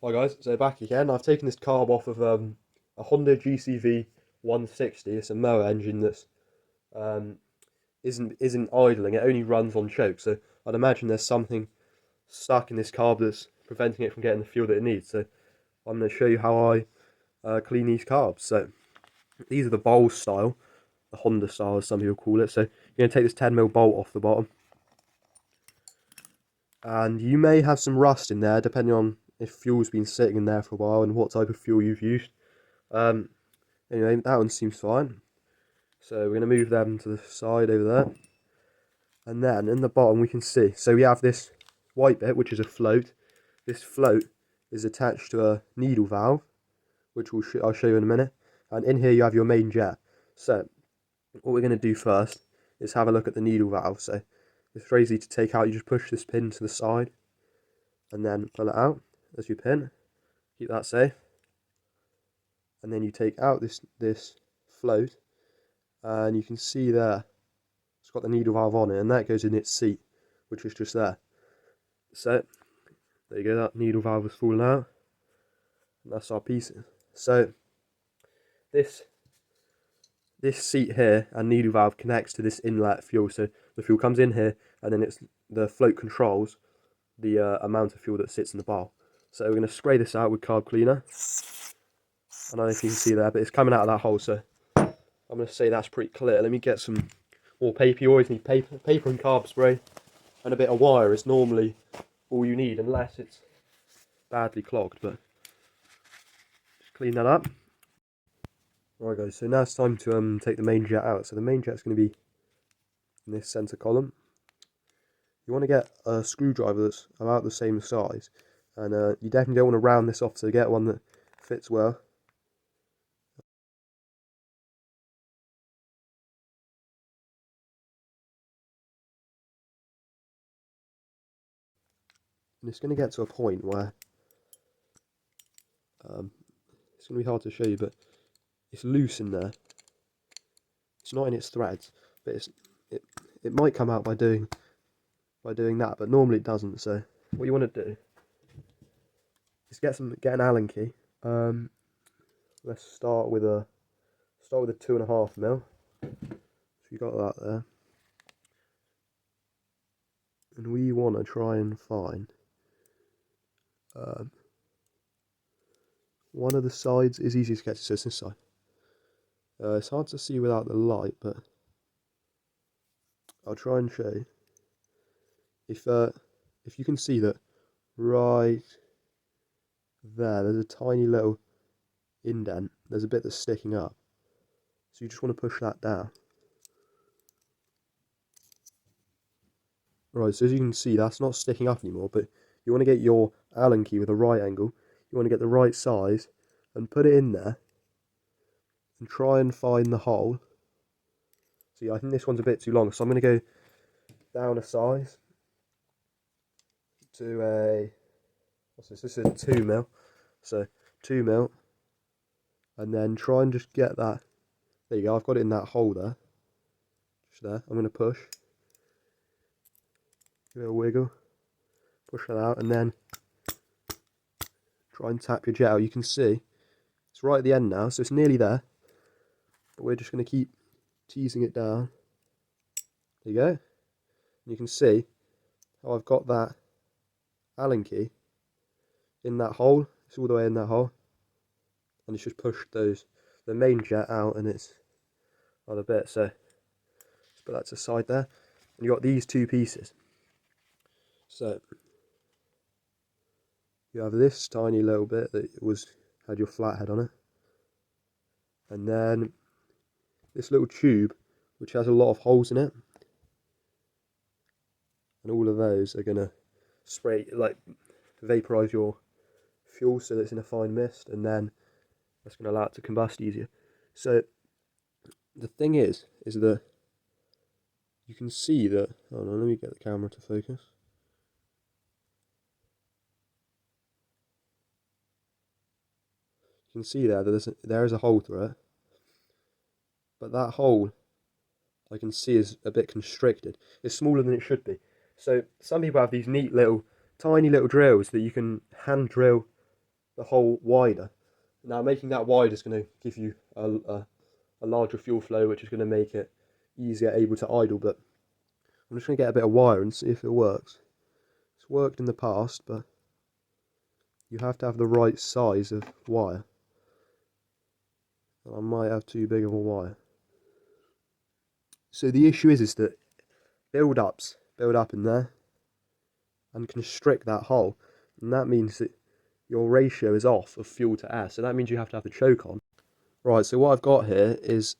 Hi guys, so back again. I've taken this carb off of a Honda GCV 160. It's a mower engine that's um, isn't idling. It only runs on choke. So I'd imagine there's something stuck in this carb that's preventing it from getting the fuel that it needs. So I'm going to show you how I clean these carbs. So these are the bowl style, the Honda style as some people call it. So you're going to take this 10mm bolt off the bottom, and you may have some rust in there depending on if fuel's been sitting in there for a while and what type of fuel you've used. Um, Anyway, that one seems fine. So we're going to move them to the side over there. And then in the bottom we can see, so we have this white bit, which is a float. This float is attached to a needle valve, which I'll show you in a minute. And in here you have your main jet. So what we're going to do first is have a look at the needle valve. So it's very easy to take out. You just push this pin to the side and then pull it out as you pin. Keep that safe. And then you take out this float, and you can see there it's got the needle valve on it, and that goes in its seat, which is just there. So there you go, that needle valve has fallen out, and that's our pieces. So this seat here and needle valve connects to this inlet fuel. So the fuel comes in here, and then the float controls the amount of fuel that sits in the bowl. So we're going to spray this out with carb cleaner. I don't know if you can see there, but it's coming out of that hole. So I'm going to say that's pretty clear. Let me get some more paper. You always need paper and carb spray, and a bit of wire is normally all you need, unless it's badly clogged. But just clean that up. Alright guys, so now it's time to take the main jet out. So the main jet's going to be in this centre column. You want to get a screwdriver that's about the same size, and you definitely don't want to round this off to get one that fits well. And it's going to get to a point where it's going to be hard to show you, but it's loose in there. It's not in its threads, but it might come out by doing that, but normally it doesn't. So what you want to do is get an Allen key. Let's start with a 2.5mm. So you got that there, and we want to try and find one of the sides is easy to get to. So it's this side. It's hard to see without the light, but I'll try and show you. If you can see that right there, there's a tiny little indent. There's a bit that's sticking up. So you just want to push that down. Right, so as you can see, that's not sticking up anymore, but you want to get your Allen key with a right angle. You want to get the right size and put it in there and try and find the hole. See, I think this one's a bit too long, so I'm going to go down a size to a, what's this? This is 2mm. So 2mm, and then try and just get that. There you go, I've got it in that hole there. Just there. I'm going to push. Give it a wiggle. Push that out, and then try and tap your jet out. You can see it's right at the end now, so it's nearly there. But we're just going to keep teasing it down. There you go. And you can see how I've got that Allen key in that hole. It's all the way in that hole. And it's just pushed the main jet out, and it's on a bit. So let's put that to the side there. And you've got these two pieces. So you have this tiny little bit that had your flathead on it. And then this little tube, which has a lot of holes in it. And all of those are going to spray, like, vaporize your fuel so that it's in a fine mist, and then that's going to allow it to combust easier. So the thing is that you can see that, hold on, let me get the camera to focus. You can see there that there is a hole through it, but that hole I can see is a bit constricted. It's smaller than it should be. So some people have these neat little, tiny little drills that you can hand drill the hole wider. Now making that wide is going to give you a larger fuel flow, which is going to make it easier able to idle. But I'm just going to get a bit of wire and see if it works. It's worked in the past, but you have to have the right size of wire. I might have too big of a wire. So the issue is that build up in there and constrict that hole, and that means that your ratio is off of fuel to air. So that means you have to have the choke on. Right. So what I've got here is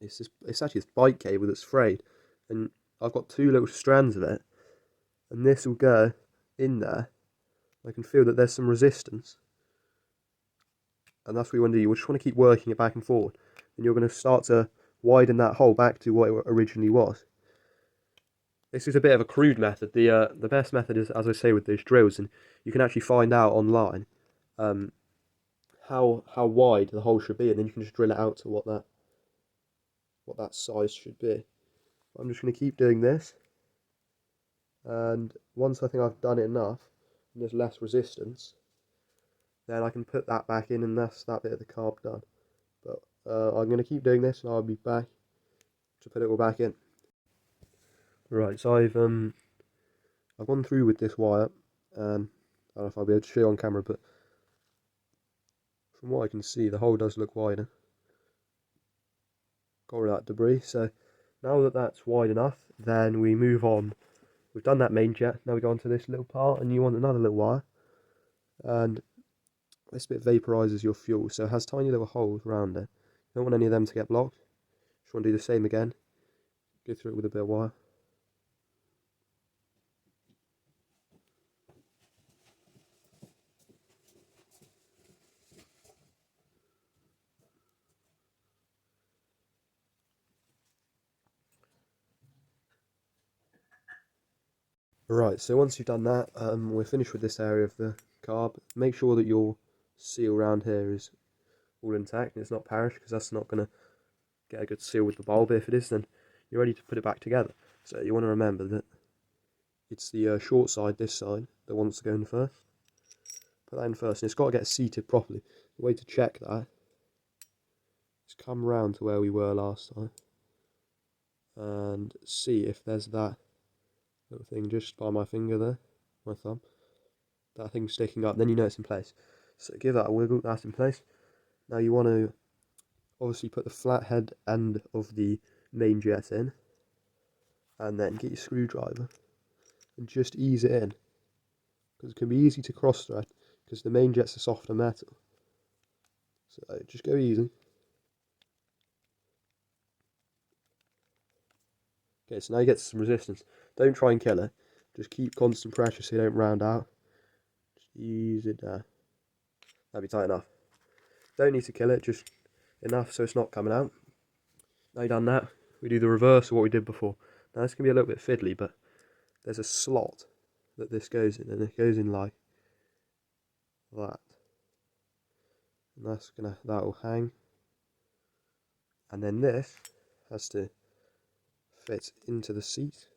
it's actually this bike cable that's frayed, and I've got two little strands of it, and this will go in there. I can feel that there's some resistance, and that's what you want to do. You just want to keep working it back and forward, and you're going to start to widen that hole back to what it originally was. This is a bit of a crude method. The best method is, as I say, with those drills, and you can actually find out online how wide the hole should be, and then you can just drill it out to what that size should be. I'm just going to keep doing this, and once I think I've done it enough and there's less resistance, then I can put that back in, and that's that bit of the carb done. But I'm going to keep doing this, and I'll be back to put it all back in. Right, so I've gone through with this wire, and I don't know if I'll be able to show you on camera, but from what I can see, the hole does look wider. Got rid of that debris. So now that that's wide enough, then we move on. We've done that main jet. Now we go on to this little part, and you want another little wire, and this bit vaporizes your fuel, so it has tiny little holes around it. You don't want any of them to get blocked. Just want to do the same again. Go through it with a bit of wire. Right, so once you've done that, we're finished with this area of the carb. Make sure that your seal around here is all intact and it's not perished, because that's not going to get a good seal with the bulb. But if it is, then you're ready to put it back together. So you want to remember that it's the short side, this side, that wants to go in first. Put that in first, and it's got to get seated properly. The way to check that is come round to where we were last time and see if there's that little thing just by my finger there, my thumb, that thing sticking up. Then you know it's in place. So give that a wiggle, that's in place. Now you want to obviously put the flat head end of the main jet in, and then get your screwdriver and just ease it in, because it can be easy to cross thread because the main jet's a softer metal. So just go easy. Okay, so now you get some resistance. Don't try and kill it. Just keep constant pressure so you don't round out. Just ease it down. That'll be tight enough. Don't need to kill it, just enough so it's not coming out. Now you've done that, we do the reverse of what we did before. Now this can be a little bit fiddly, but there's a slot that this goes in, and it goes in like that. And that will hang. And then this has to fit into the seat.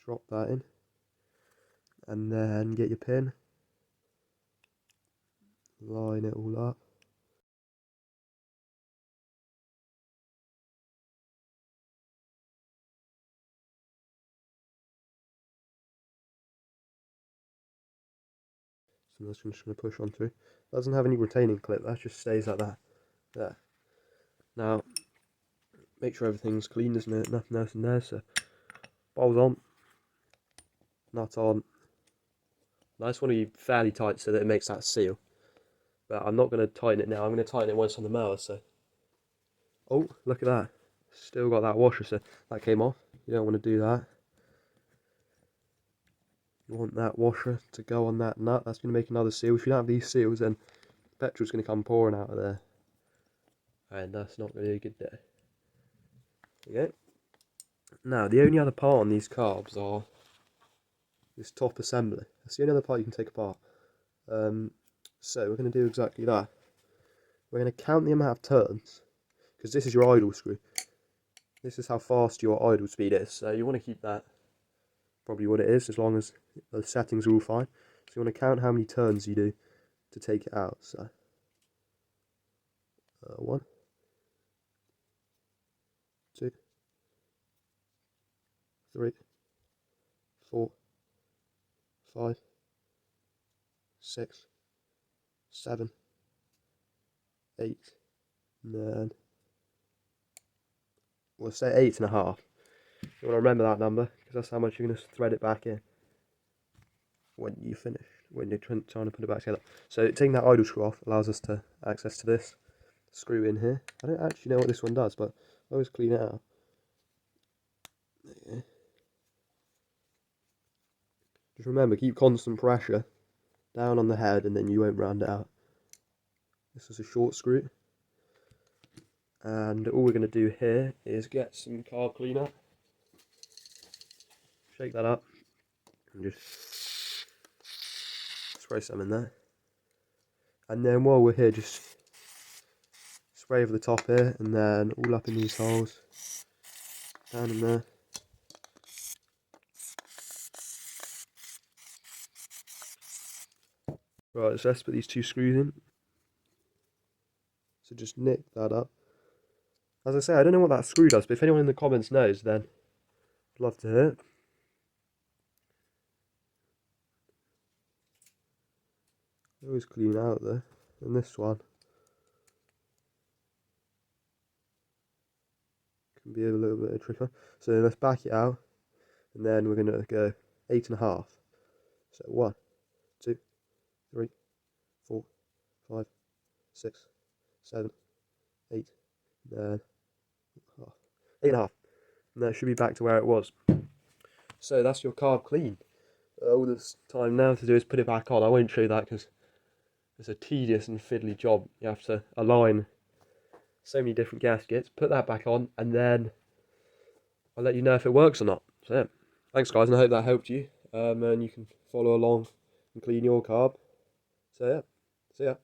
Drop that in, and then get your pin, line it all up. So that's just going to push on through. Doesn't have any retaining clip, that just stays like that. There. Now, make sure everything's clean, there's nothing else in there. So, bolts on, nut on. Now this one to be fairly tight so that it makes that seal. But I'm not going to tighten it now, I'm going to tighten it once on the mower. So, oh, look at that. Still got that washer, so that came off. You don't want to do that. You want that washer to go on that nut. That's going to make another seal. If you don't have these seals, then petrol's going to come pouring out of there, and that's not going to be a good day. Okay. Now the only other part on these carbs are this top assembly. That's the only other part you can take apart. So we're going to do exactly that. We're going to count the amount of turns, because this is your idle screw. This is how fast your idle speed is. So you want to keep that probably what it is, as long as the settings are all fine. So you want to count how many turns you do to take it out. So 1, 2, 3, 4, 5, 6, 7, 8, and then we'll say 8.5. You want to remember that number because that's how much you're going to thread it back in when you finish, when you're trying to put it back together. So taking that idle screw off allows us to access to this screw in here. I don't actually know what this one does, but I always clean it out. There you go. Just remember, keep constant pressure down on the head and then you won't round it out. This is a short screw. And all we're going to do here is get some carb cleaner. Shake that up and just spray some in there. And then while we're here, just spray over the top here and then all up in these holes. Down in there. Right, so let's put these 2 screws in. So just nick that up. As I say, I don't know what that screw does, but if anyone in the comments knows, then I'd love to hear it. Always clean out there. And this one can be a little bit of a tricky one. So let's back it out, and then we're going to go 8.5. So 1, 2, 3, 4, 5, 6, 7, 8, 9, 8.5. And that should be back to where it was. So that's your carb clean. All this time now to do is put it back on. I won't show you that because it's a tedious and fiddly job. You have to align so many different gaskets, put that back on, and then I'll let you know if it works or not. So yeah, thanks guys, and I hope that helped you. And you can follow along and clean your carb. So yeah, see ya.